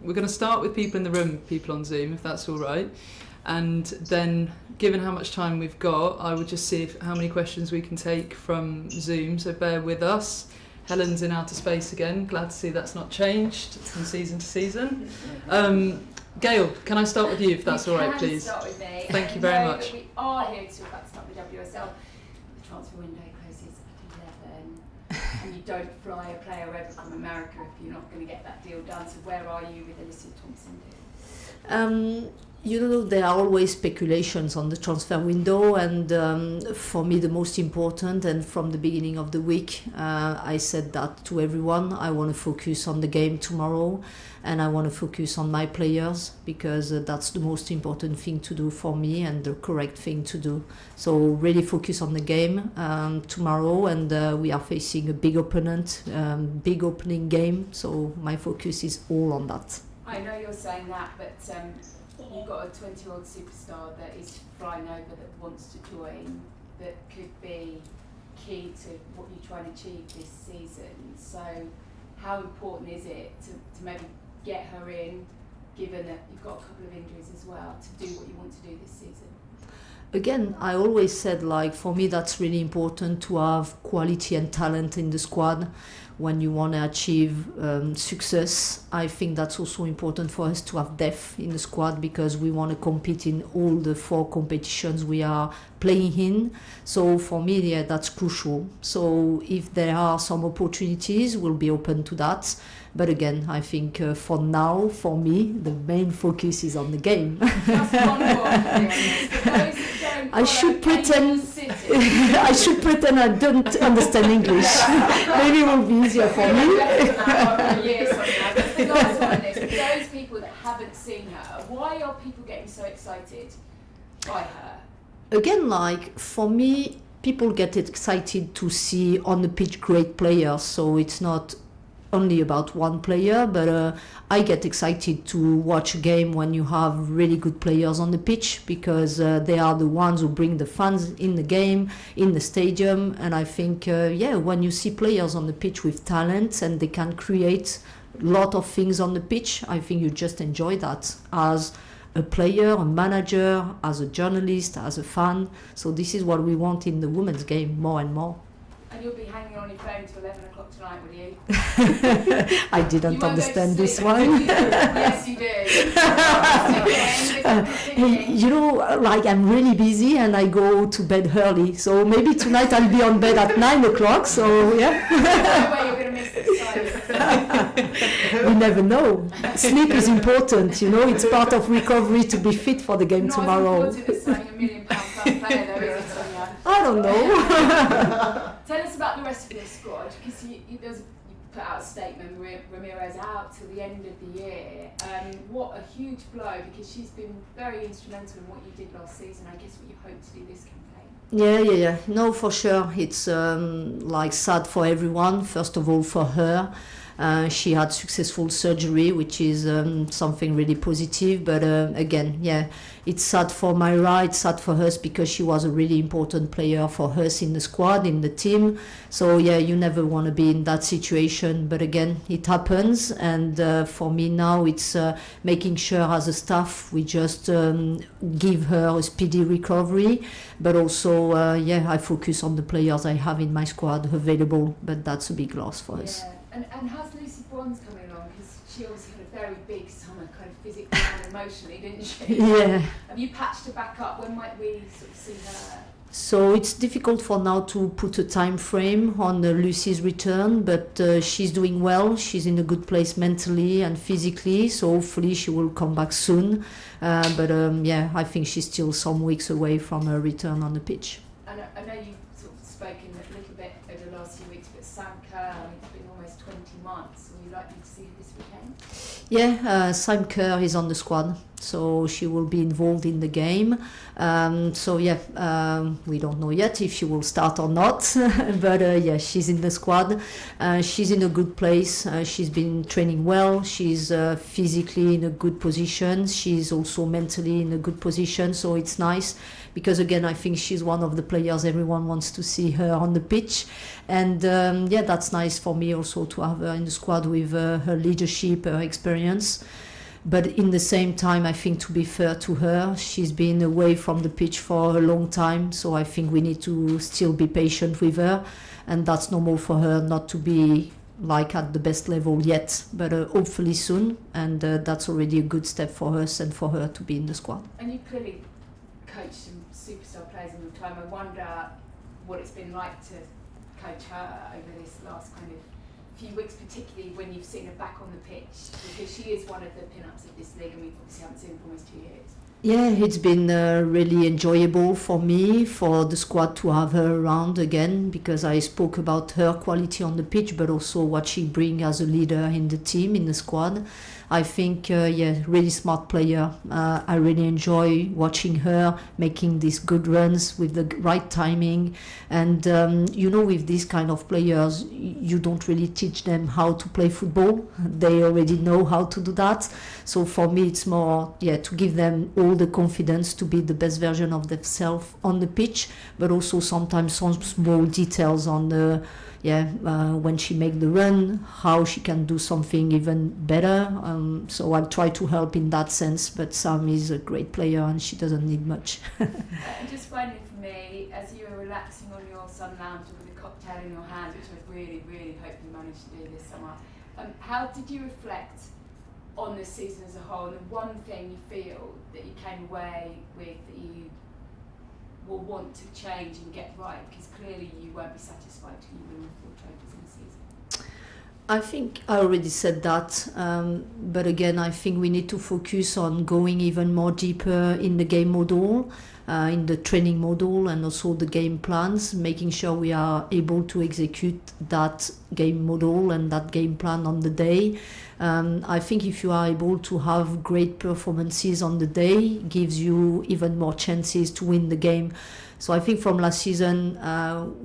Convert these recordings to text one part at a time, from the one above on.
We're going to start with people in the room, people on Zoom, if that's all right. And then, given how much time we've got, I would just see how many questions we can take from Zoom, so bear with us. Helen's in outer space again. Glad to see that's not changed from season to season. Gail, can I start with you, if that's all right, please? Start with me. Thank you very much. We are here to talk about the start of the WSL. The transfer window closes at 11, and you don't fly a player over from America if you're not going to get that deal done. So where are you with Alicia Thompson deal? You know, there are always speculations on the transfer window, and for me the most important, and from the beginning of the week I said that to everyone, I want to focus on the game tomorrow, and I want to focus on my players, because that's the most important thing to do for me and the correct thing to do. So really focus on the game tomorrow, and we are facing a big opponent, big opening game, so my focus is all on that. I know you're saying that, but you've got a 20-year-old superstar that is flying over, that wants to join, that could be key to what you're trying to achieve this season. So how important is it to maybe get her in, given that you've got a couple of injuries as well, to do what you want to do this season? Again, I always said, like, for me that's really important to have quality and talent in the squad when you want to achieve success. I think that's also important for us to have depth in the squad, because we want to compete in all the 4 competitions we are playing in. So for me, yeah, that's crucial. So if there are some opportunities, we'll be open to that. But again, I think for now, for me, the main focus is on the game. Just one more. I should pretend I don't understand English. Maybe it will be easier for me. The last one is, for those people that haven't seen her, why are people getting so excited by her? Again, like, for me, people get excited to see on the pitch great players, so it's not only about one player, but I get excited to watch a game when you have really good players on the pitch, because they are the ones who bring the fans in the game, in the stadium. And I think, when you see players on the pitch with talent and they can create a lot of things on the pitch, I think you just enjoy that as a player, a manager, as a journalist, as a fan. So this is what we want in the women's game more and more. And you'll be hanging on your phone till 11 o'clock tonight, will you? I didn't understand this one. Yes, you did. You know, like, I'm really busy and I go to bed early. So maybe tonight I'll be on bed at 9 o'clock. So, yeah. No way you're going to miss this. We never know. Sleep is important, you know. It's part of recovery to be fit for the game tomorrow. Not as important as signing £1 million plus player, though, is it, Sonia? I don't know. Tell us about the rest of your squad, because you put out a statement, Ramírez out till the end of the year. What a huge blow, because she's been very instrumental in what you did last season. I guess what you hope to do this campaign. Yeah. No, for sure. It's like sad for everyone. First of all, for her. She had successful surgery, which is something really positive. But again, yeah, it's sad for Mayra, it's sad for us, because she was a really important player for us in the squad, in the team. So yeah, you never want to be in that situation. But again, it happens. And for me now, it's making sure as a staff we just give her a speedy recovery. But also, I focus on the players I have in my squad available. But that's a big loss for us. And how's Lucy Bronze coming along? Because she obviously had a very big summer, kind of physically and emotionally, didn't she? Yeah. Have you patched her back up? When might we sort of see her? So it's difficult for now to put a time frame on Lucy's return, but she's doing well. She's in a good place mentally and physically, so hopefully she will come back soon. But I think she's still some weeks away from her return on the pitch. And I know you've sort of spoken a little bit over the last few weeks, but Sam Kerr, it's been almost 20 months. Are you likely to see her this weekend? Yeah, Sam Kerr is on the squad, so she will be involved in the game. We don't know yet if she will start or not, but she's in the squad. She's in a good place. She's been training well. She's physically in a good position. She's also mentally in a good position, so it's nice. Because again, I think she's one of the players everyone wants to see her on the pitch. And that's nice for me also to have her in the squad with her leadership, her experience. But in the same time, I think to be fair to her, she's been away from the pitch for a long time, so I think we need to still be patient with her, and that's normal for her not to be like at the best level yet, but hopefully soon, and that's already a good step for us and for her to be in the squad. And you clearly coached some superstar players in your time. I wonder what it's been like to coach her over this last kind of few weeks, particularly when you've seen her back on the pitch, because she is one of the pin-ups of this league and we obviously haven't seen her for almost 2 years. Yeah, it's been really enjoyable for me, for the squad to have her around again, because I spoke about her quality on the pitch, but also what she brings as a leader in the team, in the squad. I think, really smart player. I really enjoy watching her making these good runs with the right timing. And, with these kind of players, you don't really teach them how to play football. They already know how to do that. So for me, it's more, to give them all the confidence to be the best version of themselves on the pitch, but also sometimes some small details on the, when she make the run, how she can do something even better. So I'll try to help in that sense, but Sam is a great player and she doesn't need much. And just finally for me, as you were relaxing on your sun lounger with a cocktail in your hand, which I really, really hope you managed to do this summer, how did you reflect on this season as a whole, and the one thing you feel that you came away with that you will want to change and get right, because clearly you won't be satisfied till you win the 4 trophies in the season? I think I already said that, but again, I think we need to focus on going even more deeper in the game model, in the training model, and also the game plans, making sure we are able to execute that game model and that game plan on the day. I think if you are able to have great performances on the day, it gives you even more chances to win the game. So I think from last season,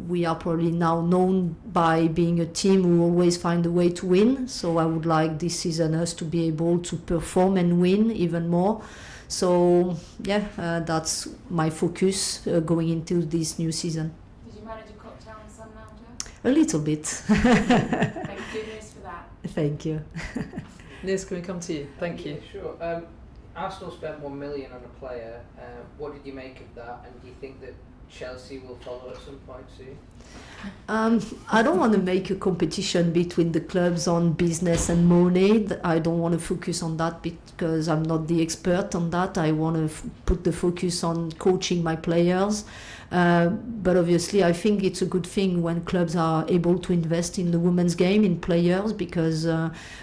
we are probably now known by being a team who always find a way to win. So I would like this season us to be able to perform and win even more. So that's my focus going into this new season. Did you manage a cocktail on Sun Lounger? A little bit. Thank goodness for that. Thank you. Liz, can we come to you? Thank you. Sure. Arsenal spent $1 million on a player. What did you make of that? And do you think that Chelsea will follow at some point soon? I don't want to make a competition between the clubs on business and money. I don't want to focus on that because I'm not the expert on that. I want to put the focus on coaching my players. But obviously, I think it's a good thing when clubs are able to invest in the women's game, in players, because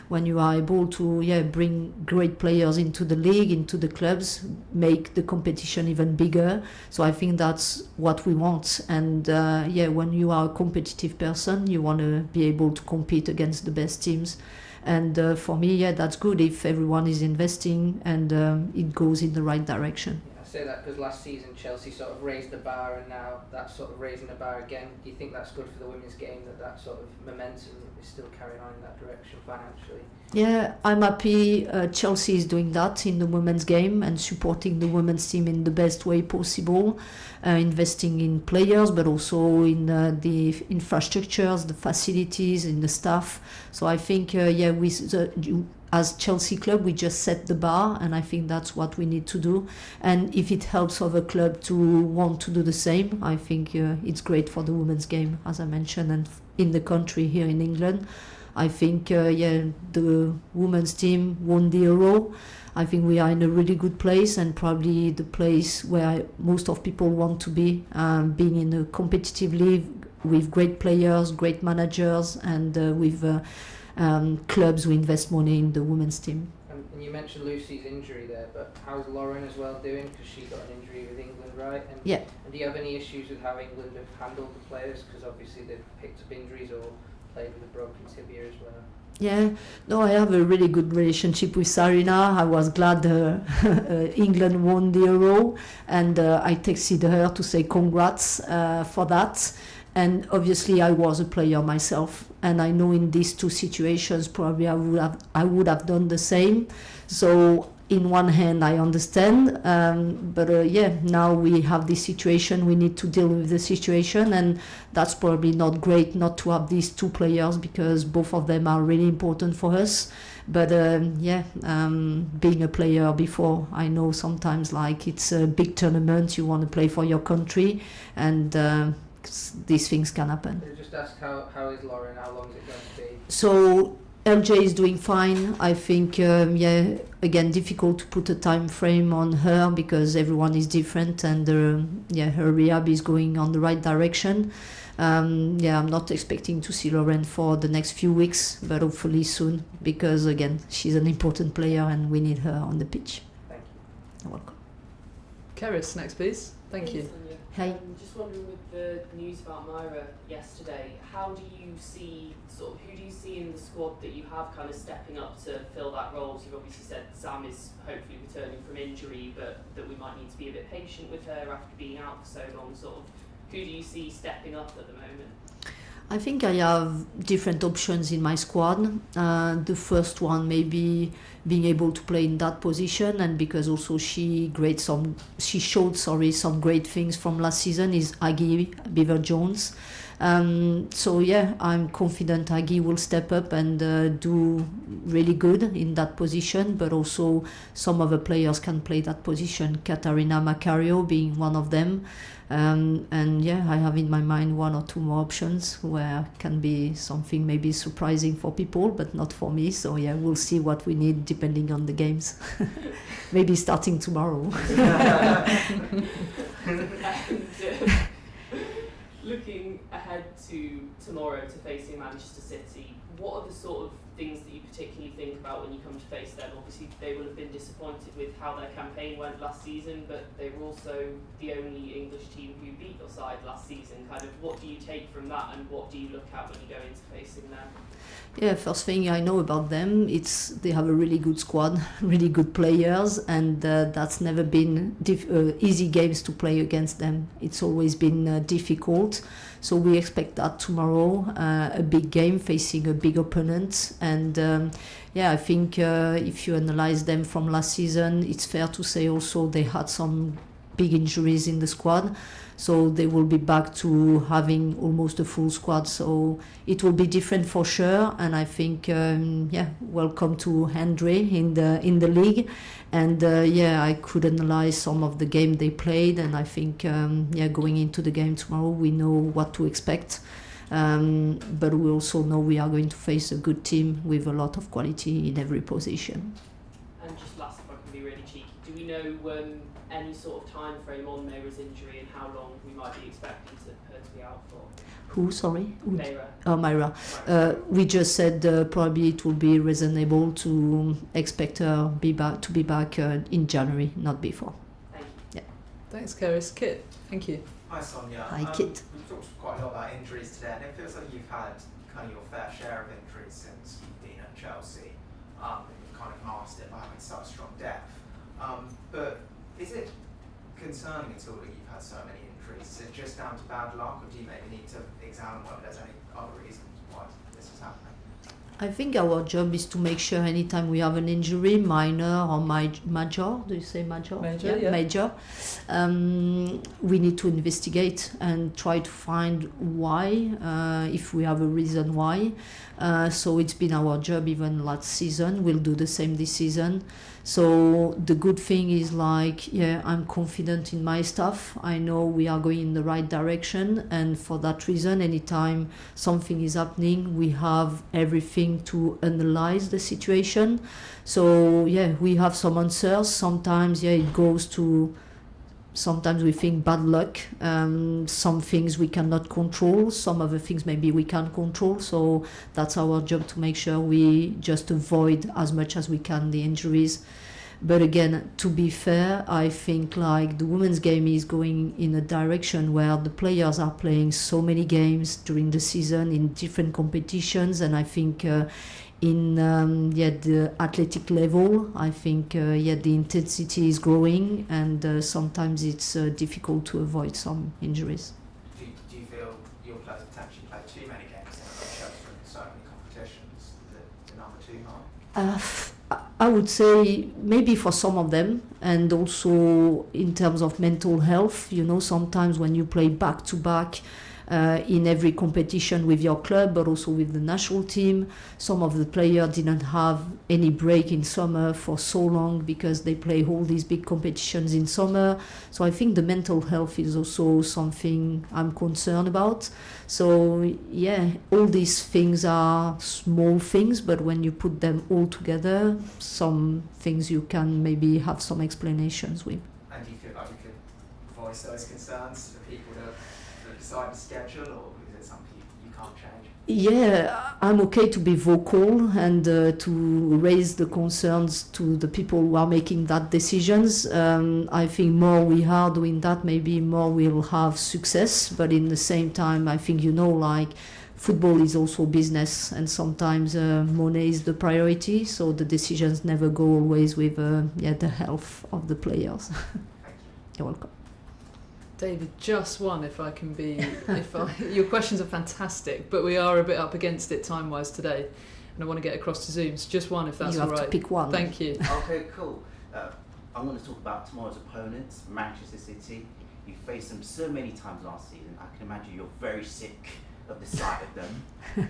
when you are able to bring great players into the league, into the clubs, make the competition even bigger. So I think that's what we want. And when you are a competitive person, you want to be able to compete against the best teams. And for me, that's good if everyone is investing and it goes in the right direction. I say that because last season Chelsea sort of raised the bar, and now that's sort of raising the bar again. Do you think that's good for the women's game, that sort of momentum is still carrying on in that direction financially? Yeah, I'm happy Chelsea is doing that in the women's game and supporting the women's team in the best way possible, investing in players, but also in the infrastructures, the facilities, in the staff. So I think, as Chelsea club, we just set the bar, and I think that's what we need to do. And if it helps other clubs to want to do the same, I think it's great for the women's game, as I mentioned, and in the country here in England. I think, the women's team won the Euro. I think we are in a really good place, and probably the place where most of people want to be, being in a competitive league with great players, great managers, and with clubs who invest money in the women's team. And you mentioned Lucy's injury there, but how's Lauren as well doing? Because she got an injury with England, right? And do you have any issues with how England have handled the players? Because obviously they've picked up injuries or played with a broken tibia as well. Yeah, no, I have a really good relationship with Sarina. I was glad England won the Euro, and I texted her to say congrats for that. And obviously I was a player myself, and I know in these two situations probably I would have done the same. So in one hand I understand, but now we have this situation, we need to deal with the situation, and that's probably not great not to have these two players, because both of them are really important for us. But being a player before, I know sometimes like it's a big tournament, you want to play for your country, and these things can happen. Just ask how is Lauren? How long is it going to be? So LJ is doing fine. I think, again, difficult to put a time frame on her because everyone is different, and her rehab is going on the right direction. I'm not expecting to see Lauren for the next few weeks, but hopefully soon, because again, she's an important player and we need her on the pitch. Thank you. You're welcome. Keris, next please. Thank you. Sonia. Hey. Just wondering, with the news about Mayra yesterday, how do you see, who do you see in the squad that you have kind of stepping up to fill that role? So you've obviously said Sam is hopefully returning from injury, but that we might need to be a bit patient with her after being out for so long. Who do you see stepping up at the moment? I think I have different options in my squad. The first one maybe being able to play in that position, and because also she showed some great things from last season, is Aggie Beaver-Jones. I'm confident Aggie will step up and do really good in that position, but also some other players can play that position, Catarina Macario being one of them. I have in my mind one or two more options where can be something maybe surprising for people, but not for me. So we'll see what we need depending on the games. Maybe starting tomorrow. Looking ahead to tomorrow to facing Manchester City, what are the sort of things that you particularly think about when you come to face them? Obviously, they will have been disappointed with how their campaign went last season, but they were also the only English team who beat your side last season. What do you take from that, and what do you look at when you go into facing them? Yeah, first thing I know about them, they have a really good squad, really good players, and that's never been easy games to play against them. It's always been difficult. So we expect that tomorrow, a big game facing a big opponent. And I think if you analyze them from last season, it's fair to say also they had some big injuries in the squad. So they will be back to having almost a full squad. So it will be different for sure. And I think, welcome to Andre in the league. And I could analyze some of the game they played. And I think, going into the game tomorrow, we know what to expect. But we also know we are going to face a good team with a lot of quality in every position. And just last, if I can be really cheeky, do we know any sort of time frame on Mayra's injury and how long we might be expecting her to be out for? Who, sorry? Mayra. Oh, Mayra. We just said probably it will be reasonable to expect her to be back in January, not before. Thank you. Yeah. Thanks, Keris. Kit, thank you. Hi, Sonia. Hi, Kit. We've talked quite a lot about injuries today, and it feels like you've had kind of your fair share of injuries since you've been at Chelsea. You've kind of masked it by having such strong depth. But is it concerning at all that you've had so many injuries? Is it just down to bad luck, or do you maybe need to examine whether there's any other reasons why this is happening? I think our job is to make sure anytime we have an injury, minor or major, do you say major? Major, Major. We need to investigate and try to find why, if we have a reason why. So it's been our job even last season. We'll do the same this season. So the good thing is I'm confident in my staff. I know we are going in the right direction, and for that reason, anytime something is happening, we have everything to analyze the situation. So we have some answers. Sometimes it goes to, sometimes we think bad luck. Some things we cannot control, some other things maybe we can control. So that's our job, to make sure we just avoid as much as we can the injuries. But again, to be fair, I think the women's game is going in a direction where the players are playing so many games during the season in different competitions, and I think in the athletic level, I think the intensity is growing, and sometimes it's difficult to avoid some injuries. Do you feel your players potentially play too many games in so many competitions? The number too high? I would say maybe for some of them, and also in terms of mental health. Sometimes when you play back to back, in every competition with your club, but also with the national team. Some of the players didn't have any break in summer for so long because they play all these big competitions in summer. So I think the mental health is also something I'm concerned about. So yeah, all these things are small things, but when you put them all together, some things you can maybe have some explanations with. And do you feel like you could voice those concerns for people to decide the schedule, or is it something you can't change? Yeah, I'm okay to be vocal and to raise the concerns to the people who are making that decisions. I think more we are doing that, maybe more we'll have success. But in the same time, I think, like football is also business, and sometimes money is the priority. So the decisions never go always with the health of the players. Thank you. You're welcome. David, just one, if I can be. Your questions are fantastic, but we are a bit up against it time-wise today, and I want to get across to Zoom. So just one, if that's all right. You have to pick one. Thank you. Okay, cool. I'm going to talk about tomorrow's opponents, Manchester City. You faced them so many times last season. I can imagine you're very sick of the sight of them.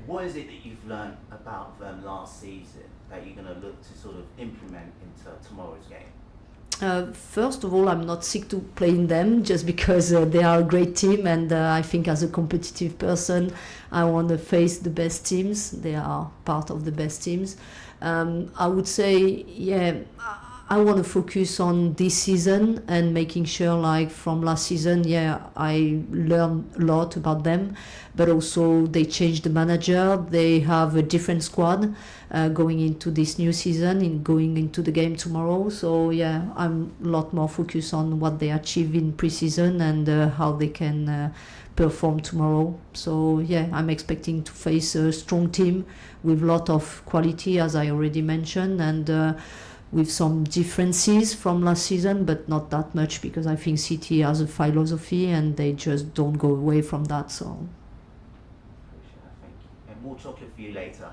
What is it that you've learned about them last season that you're going to look to sort of implement into tomorrow's game? First of all, I'm not sick to playing them just because they are a great team, and I think as a competitive person, I want to face the best teams. They are part of the best teams. I would say, I want to focus on this season and making sure, like from last season, I learned a lot about them, but also they changed the manager. They have a different squad going into this new season and going into the game tomorrow. So I'm a lot more focused on what they achieve in pre-season and how they can perform tomorrow. So I'm expecting to face a strong team with a lot of quality, as I already mentioned, and with some differences from last season, but not that much, because I think City has a philosophy and they just don't go away from that. So Appreciate that, thank you. And more chocolate for you later.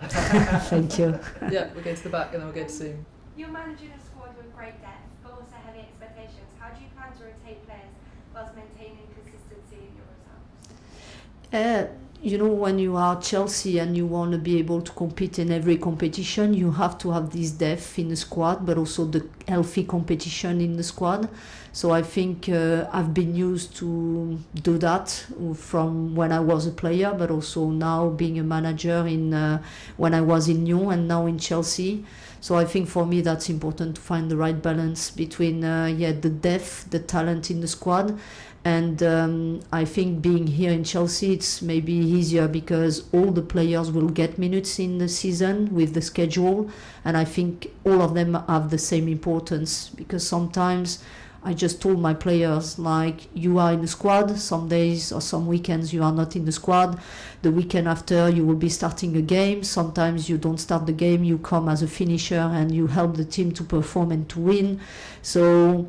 thank you. Yeah, we'll go to the back and then we'll go to Zoom. You're managing a squad with great depth, but also heavy expectations. How do you plan to rotate players whilst maintaining consistency in your results? When you are Chelsea and you want to be able to compete in every competition, you have to have this depth in the squad, but also the healthy competition in the squad. So I think I've been used to do that from when I was a player, but also now being a manager when I was in Lyon and now in Chelsea. So I think for me that's important to find the right balance between the depth, the talent in the squad. And I think being here in Chelsea, it's maybe easier because all the players will get minutes in the season with the schedule. And I think all of them have the same importance, because sometimes I just told my players, like, you are in the squad, some days or some weekends you are not in the squad. The weekend after you will be starting a game. Sometimes you don't start the game, you come as a finisher and you help the team to perform and to win. So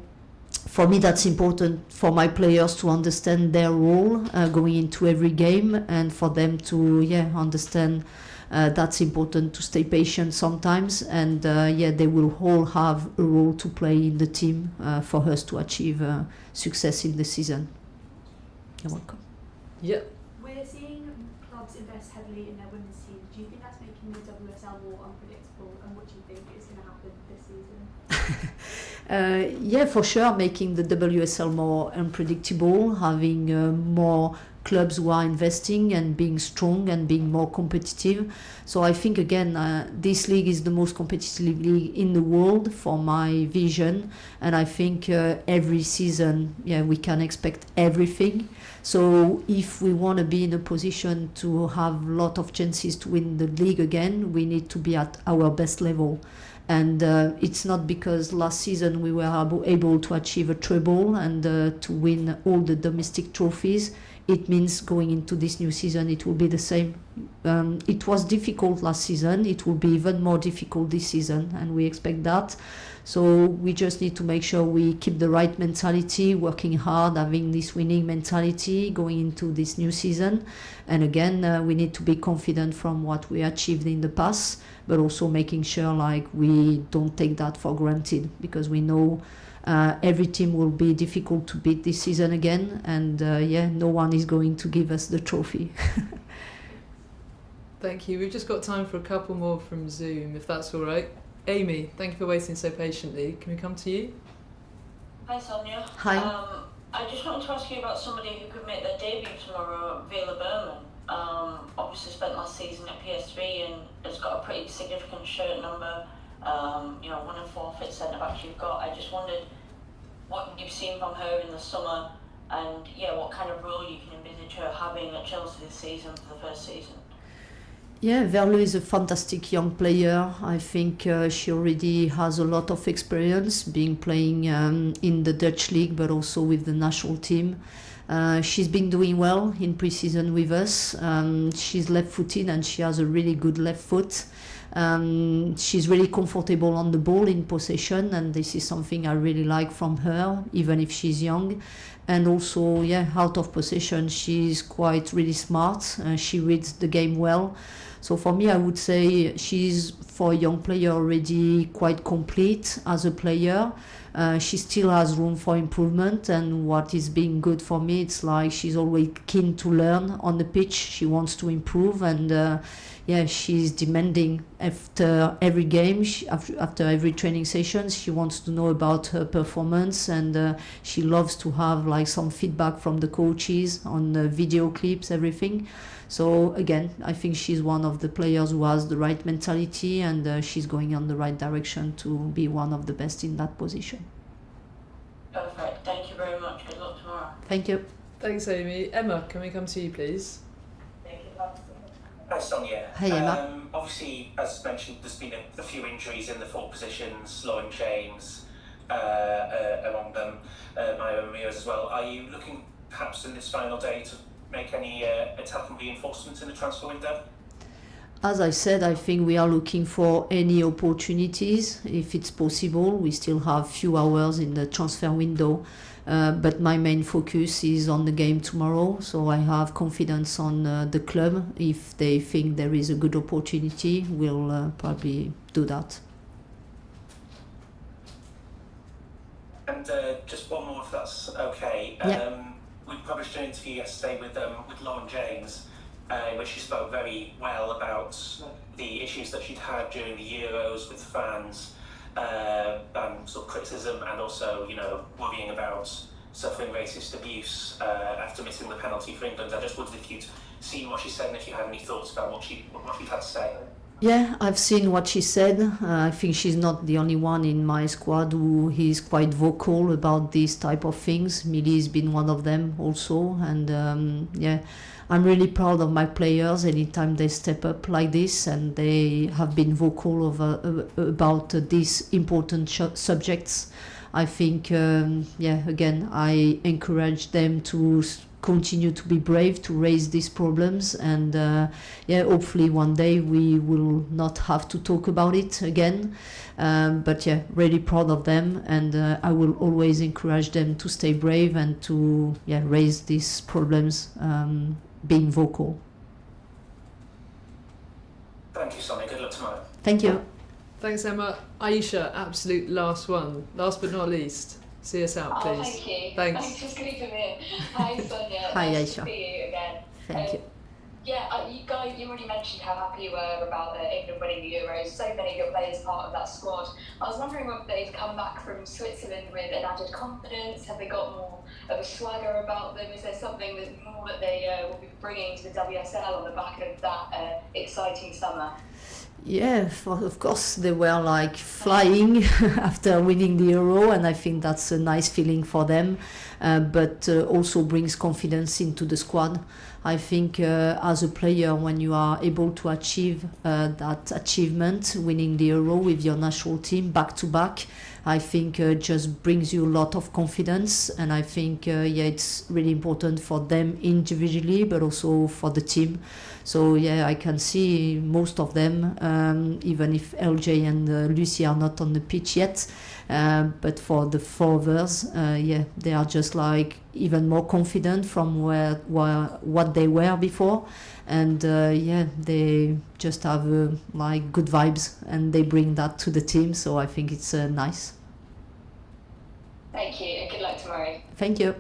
for me, that's important for my players to understand their role going into every game, and for them to understand that's important to stay patient sometimes, and they will all have a role to play in the team for us to achieve success in the season. You're welcome. Yeah. We're seeing clubs invest heavily in their women's teams. Do you think that's making the WSL more unpredictable, and what do you think is going to happen this season? For sure, making the WSL more unpredictable, having more clubs who are investing and being strong and being more competitive. So I think, again, this league is the most competitive league in the world for my vision, and I think every season we can expect everything. So if we want to be in a position to have a lot of chances to win the league again, we need to be at our best level. And it's not because last season we were able to achieve a treble and to win all the domestic trophies. It means going into this new season it will be the same. It was difficult last season. It will be even more difficult this season, and we expect that. So we just need to make sure we keep the right mentality, working hard, having this winning mentality going into this new season. And again, we need to be confident from what we achieved in the past, but also making sure like we don't take that for granted, because we know every team will be difficult to beat this season again, and no one is going to give us the trophy. Thank you. We've just got time for a couple more from Zoom, if that's all right. Amy, thank you for waiting so patiently. Can we come to you? Hi, Sonia. Hi. I just wanted to ask you about somebody who could make their debut tomorrow, Vela Berman. Obviously spent last season at PS3 and has got a pretty significant shirt number. One of 4 fit centre-backs you've got. I just wondered what you've seen from her in the summer, and what kind of role you can envisage her having at Chelsea this season for the first season. Yeah, Verlo is a fantastic young player. I think she already has a lot of experience playing in the Dutch league, but also with the national team. She's been doing well in pre-season with us. She's left-footed and she has a really good left foot. She's really comfortable on the ball in possession, and this is something I really like from her, even if she's young. And also, out of possession, she's quite really smart. She reads the game well. So for me, I would say she's, for a young player, already quite complete as a player. She still has room for improvement, and what is being good for me, it's like she's always keen to learn on the pitch. She wants to improve, and she's demanding after every game, after every training session. She wants to know about her performance, and she loves to have like some feedback from the coaches on the video clips, everything. So again, I think she's one of the players who has the right mentality, and she's going on the right direction to be one of the best in that position. Perfect. Thank you very much. Good luck tomorrow. Thank you. Thanks, Amy. Emma, can we come to you, please? Thank you. Hi, Sonia. Hey, Emma. Obviously, as mentioned, there's been a few injuries in the 4 positions, Lauren James among them, Mayra Ramírez as well. Are you looking perhaps in this final day to make any attacking reinforcements in the transfer window? As I said, I think we are looking for any opportunities if it's possible. We still have few hours in the transfer window, but my main focus is on the game tomorrow. So I have confidence on the club. If they think there is a good opportunity, we'll probably do that. And just one more, if that's okay. We published an interview yesterday with Lauren James, where she spoke very well about the issues that she'd had during the Euros with fans, and sort of criticism, and also, worrying about suffering racist abuse after missing the penalty for England. I just wondered if you'd seen what she said and if you had any thoughts about what she'd had to say. Yeah, I've seen what she said. I think she's not the only one in my squad who is quite vocal about these type of things. Millie's been one of them also, and I'm really proud of my players anytime they step up like this, and they have been vocal about these important subjects. I think, again, I encourage them to continue to be brave, to raise these problems, and hopefully one day we will not have to talk about it again. But really proud of them, and I will always encourage them to stay brave and to raise these problems, being vocal. Thank you, Sonia. Good luck tomorrow. Thank you. Thanks, Emma. Aisha, absolute last one. Last but not least. See us out, please. Thank you. Thanks. Thanks for squeezing me in. Hi, Sonia. Hi, nice Aisha. to see you again. Thank you. You guys, you already mentioned how happy you were about England winning the Euros. So many of your players part of that squad. I was wondering whether they've come back from Switzerland with an added confidence. Have they got more of a swagger about them? Is there something that they will be bringing to the WSL on the back of that exciting summer? Yeah, of course they were like flying after winning the Euro, and I think that's a nice feeling for them, but also brings confidence into the squad. I think as a player, when you are able to achieve that achievement, winning the Euro with your national team back to back, I think just brings you a lot of confidence. And I think it's really important for them individually, but also for the team. So I can see most of them, even if LJ and Lucy are not on the pitch yet. But for the forwards, they are just like even more confident from what they were before, and they just have like good vibes, and they bring that to the team. So I think it's nice. Thank you, and good luck tomorrow. Thank you.